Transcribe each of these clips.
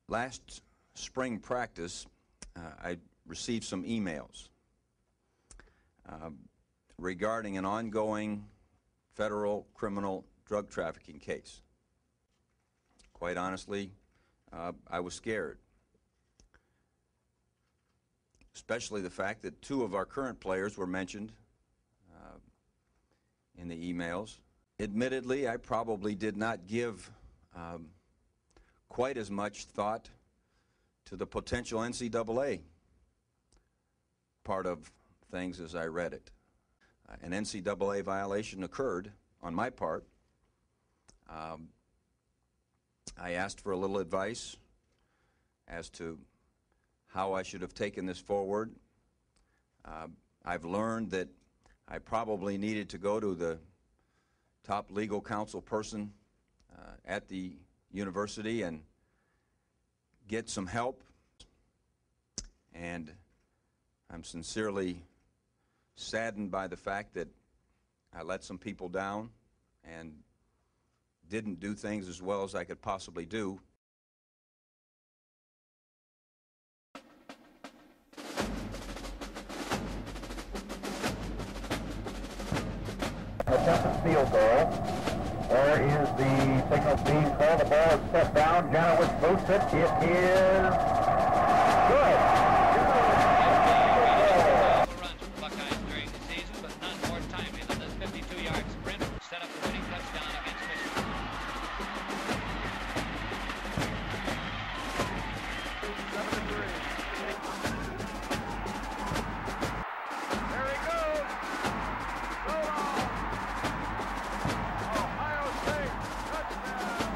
Last spring practice, I received some emails regarding an ongoing federal criminal drug trafficking case. Quite honestly, I was scared, especially the fact that two of our current players were mentioned in the emails. Admittedly, I probably did not give quite as much thought to the potential NCAA part of things as I read it. An NCAA violation occurred on my part. I asked for a little advice as to how I should have taken this forward. I've learned that I probably needed to go to the top legal counsel person at the university and get some help, and I'm sincerely saddened by the fact that I let some people down and didn't do things as well as I could possibly do. Attempted field goal. There is the signal being called. The ball is set down. Janowitz boots it. It is good. Runs for Buckeyes during the season, but none more timely than this 52-yard sprint set up the winning touchdown against Michigan. There he goes. Go on. Ohio State touchdown.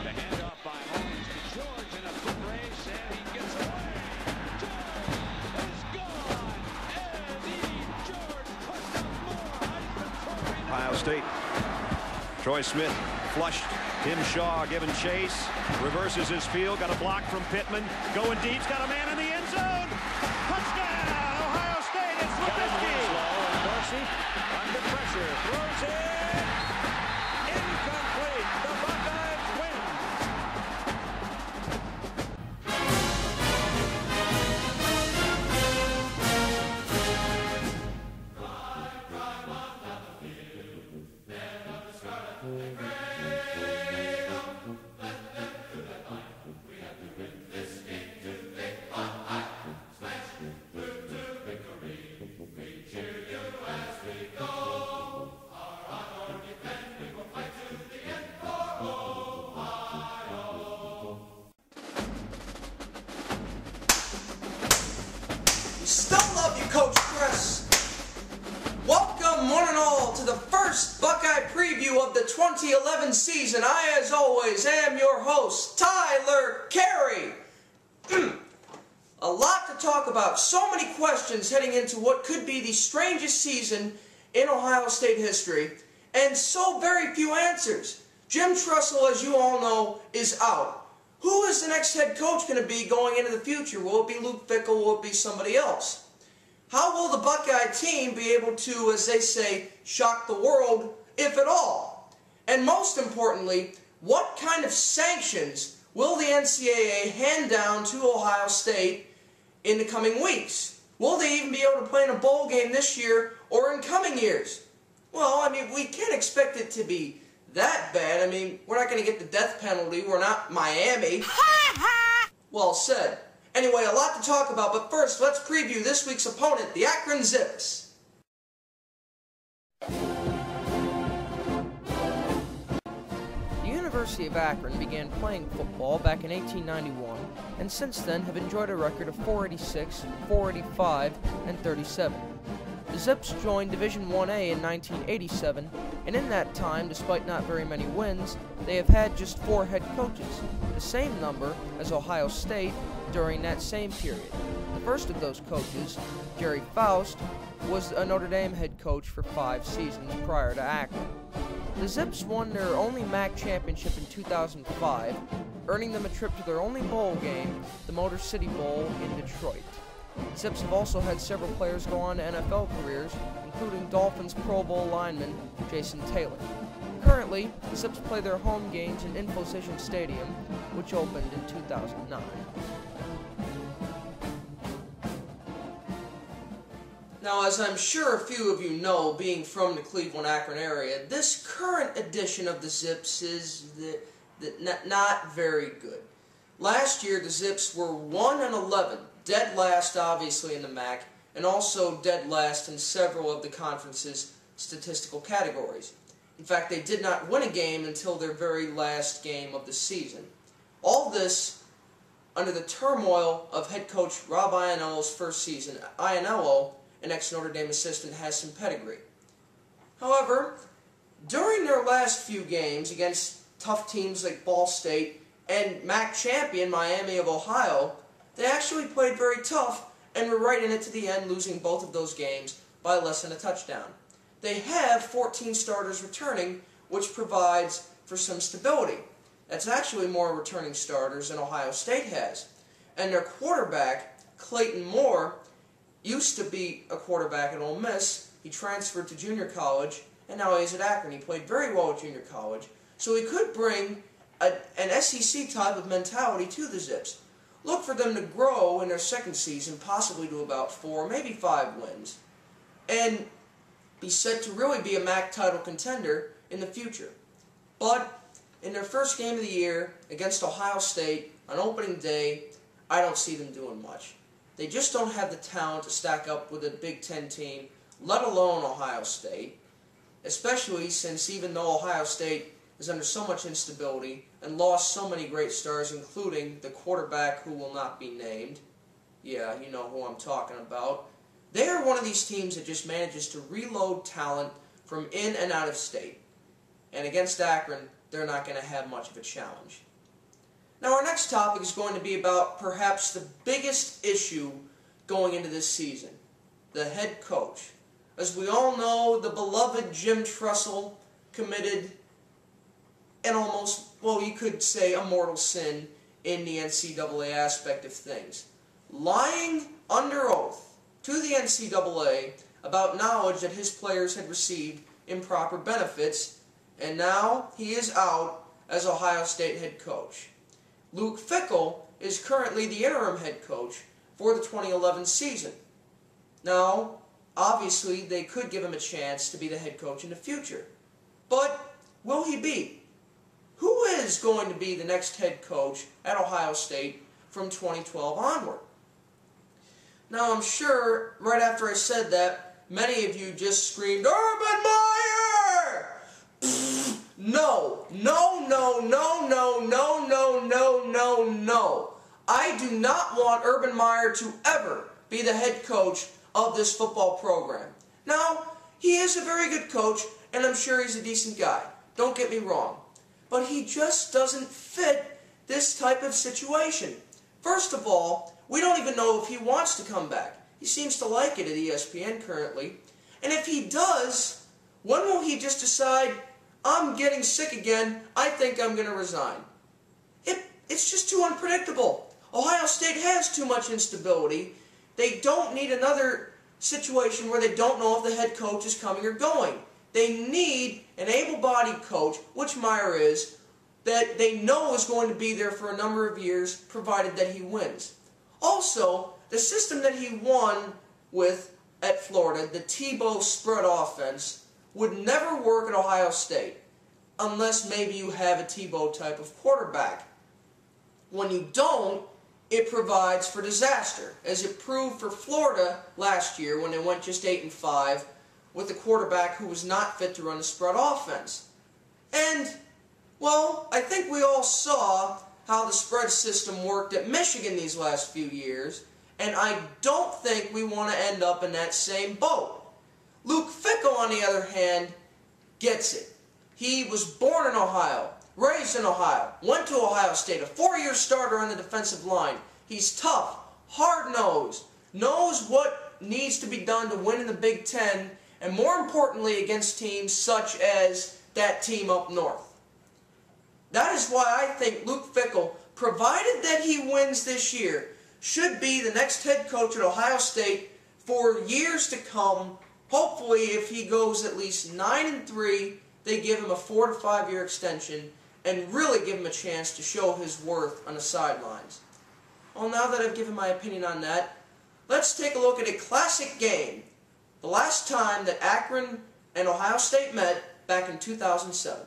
The handoff by Holmes to George in a foot race, and he gets away. George is gone. Eddie George puts up more Heisman Trophy. Ohio State. Troy Smith flushed. Tim Shaw giving chase. Reverses his field. Got a block from Pittman. Going deep. Got a man in the end zone. Touchdown! Ohio State. It's Lubisky. Dorsey under pressure throws it. Incomplete. The Buckeyes win. Still love you, Coach Chris. Welcome, one and all, to the first Buckeye preview of the 2011 season. I, as always, am your host, Tyler Carey. A lot to talk about. So many questions heading into what could be the strangest season in Ohio State history, and so very few answers. Jim Tressel, as you all know, is out. Who is the next head coach going to be going into the future? Will it be Luke Fickell? Will it be somebody else? How will the Buckeye team be able to, as they say, shock the world, if at all? And most importantly, what kind of sanctions will the NCAA hand down to Ohio State in the coming weeks? Will they even be able to play in a bowl game this year or in coming years? Well, I mean, we can't expect it to be that bad. I mean, we're not going to get the death penalty. We're not Miami. Well said. Anyway, a lot to talk about, but first, let's preview this week's opponent, the Akron Zips. The University of Akron began playing football back in 1891, and since then have enjoyed a record of 486, 485, and 37. The Zips joined Division 1A in 1987, and in that time, despite not very many wins, they have had just 4 head coaches, the same number as Ohio State during that same period. The first of those coaches, Jerry Faust, was a Notre Dame head coach for 5 seasons prior to Akron. The Zips won their only MAC championship in 2005, earning them a trip to their only bowl game, the Motor City Bowl in Detroit. Zips have also had several players go on to NFL careers, including Dolphins Pro Bowl lineman Jason Taylor. Currently, the Zips play their home games in Infocision Stadium, which opened in 2009. Now, as I'm sure a few of you know, being from the Cleveland-Akron area, this current edition of the Zips is not very good. Last year, the Zips were 1-11, dead last obviously in the MAC, and also dead last in several of the conference's statistical categories. In fact, they did not win a game until their very last game of the season. All this under the turmoil of head coach Rob Ianello's first season. Ianello, an ex-Notre Dame assistant, has some pedigree. However, during their last few games against tough teams like Ball State and MAC champion Miami of Ohio, they actually played very tough and were right in it to the end, losing both of those games by less than a touchdown. They have 14 starters returning, which provides for some stability. That's actually more returning starters than Ohio State has. And their quarterback, Clayton Moore, used to be a quarterback at Ole Miss. He transferred to junior college, and now he's at Akron. He played very well at junior college, so he could bring an SEC type of mentality to the Zips. Look for them to grow in their second season, possibly to about 4, maybe 5 wins, and be set to really be a MAC title contender in the future. But in their first game of the year against Ohio State on opening day, I don't see them doing much. They just don't have the talent to stack up with a Big Ten team, let alone Ohio State, especially since even though Ohio State is under so much instability and lost so many great stars, including the quarterback who will not be named, yeah, you know who I'm talking about, they are one of these teams that just manages to reload talent from in and out of state. And against Akron, they're not going to have much of a challenge. Now, our next topic is going to be about perhaps the biggest issue going into this season, the head coach. As we all know, the beloved Jim Tressel committed an almost, well, you could say a mortal sin in the NCAA aspect of things. Lying under oath to the NCAA about knowledge that his players had received improper benefits, and now he is out as Ohio State head coach. Luke Fickell is currently the interim head coach for the 2011 season. Now, obviously, they could give him a chance to be the head coach in the future. But will he be? Who is going to be the next head coach at Ohio State from 2012 onward? Now, I'm sure right after I said that, many of you just screamed, Urban Meyer! No, no, no, no, no, no, no, no, no, no. I do not want Urban Meyer to ever be the head coach of this football program. Now, he is a very good coach, and I'm sure he's a decent guy. Don't get me wrong. But he just doesn't fit this type of situation. First of all, we don't even know if he wants to come back. He seems to like it at ESPN currently. And if he does, when will he just decide, I'm getting sick again, I think I'm going to resign? It's just too unpredictable. Ohio State has too much instability. They don't need another situation where they don't know if the head coach is coming or going. They need an able-bodied coach, which Meyer is, that they know is going to be there for a number of years, provided that he wins. Also, the system that he won with at Florida, the Tebow spread offense, would never work at Ohio State unless maybe you have a Tebow type of quarterback. When you don't, it provides for disaster, as it proved for Florida last year when they went just 8-5 with a quarterback who was not fit to run a spread offense. And, well, I think we all saw how the spread system worked at Michigan these last few years, and I don't think we want to end up in that same boat. Luke Fickell, on the other hand, gets it. He was born in Ohio, raised in Ohio, went to Ohio State, a 4-year starter on the defensive line. He's tough, hard-nosed, knows what needs to be done to win in the Big Ten, and more importantly against teams such as that team up north. That is why I think Luke Fickell, provided that he wins this year, should be the next head coach at Ohio State for years to come. Hopefully, if he goes at least 9-3 they give him a 4 to 5 year extension and really give him a chance to show his worth on the sidelines. Well, now that I've given my opinion on that, let's take a look at a classic game. The last time that Akron and Ohio State met back in 2007.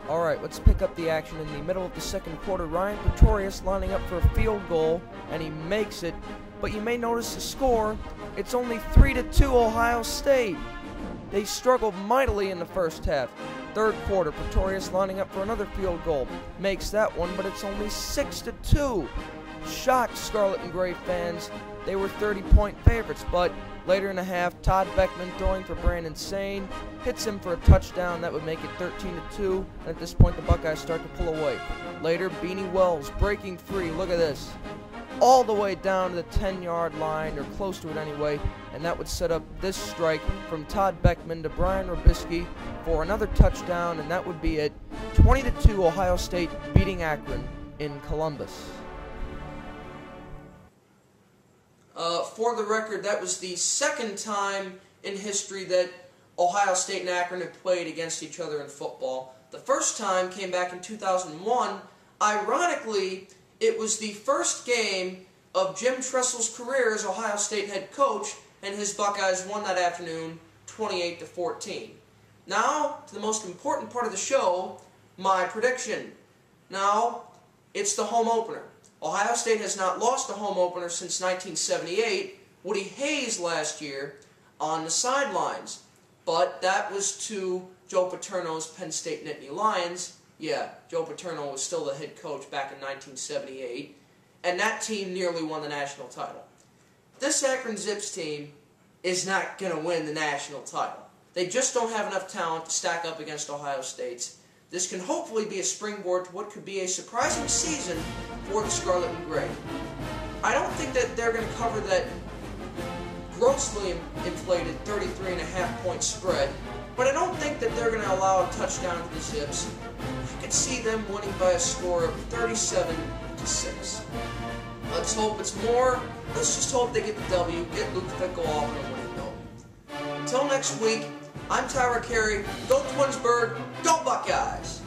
Alright, let's pick up the action in the middle of the second quarter. Ryan Pretorius lining up for a field goal, and he makes it. But you may notice the score, it's only 3-2 Ohio State. They struggled mightily in the first half. Third quarter, Pretorius lining up for another field goal. Makes that one, but it's only 6-2. Shocked Scarlet and Gray fans. They were 30-point favorites, but later in the half, Todd Beckman throwing for Brandon Sane hits him for a touchdown that would make it 13-2. And at this point, the Buckeyes start to pull away. Later, Beanie Wells breaking free. Look at this. All the way down to the 10-yard line, or close to it anyway, and that would set up this strike from Todd Beckman to Brian Robisky for another touchdown, and that would be it. 20-2 Ohio State beating Akron in Columbus. For the record, that was the second time in history that Ohio State and Akron have played against each other in football. The first time came back in 2001. Ironically, it was the first game of Jim Tressel's career as Ohio State head coach, and his Buckeyes won that afternoon 28-14. Now, to the most important part of the show, my prediction. Now, it's the home opener. Ohio State has not lost a home opener since 1978, Woody Hayes last year on the sidelines. But that was to Joe Paterno's Penn State Nittany Lions. Yeah, Joe Paterno was still the head coach back in 1978, and that team nearly won the national title. This Akron Zips team is not going to win the national title. They just don't have enough talent to stack up against Ohio State's. This can hopefully be a springboard to what could be a surprising season for the Scarlet and Gray. I don't think that they're going to cover that grossly inflated 33.5-point spread, but I don't think that they're going to allow a touchdown to the Zips. I could see them winning by a score of 37-6. Let's hope it's more. Let's just hope they get the W, get Luke Fickle off on a winning note. Until next week, I'm Tyler Carey. Go Twinsburg, go Buckeyes!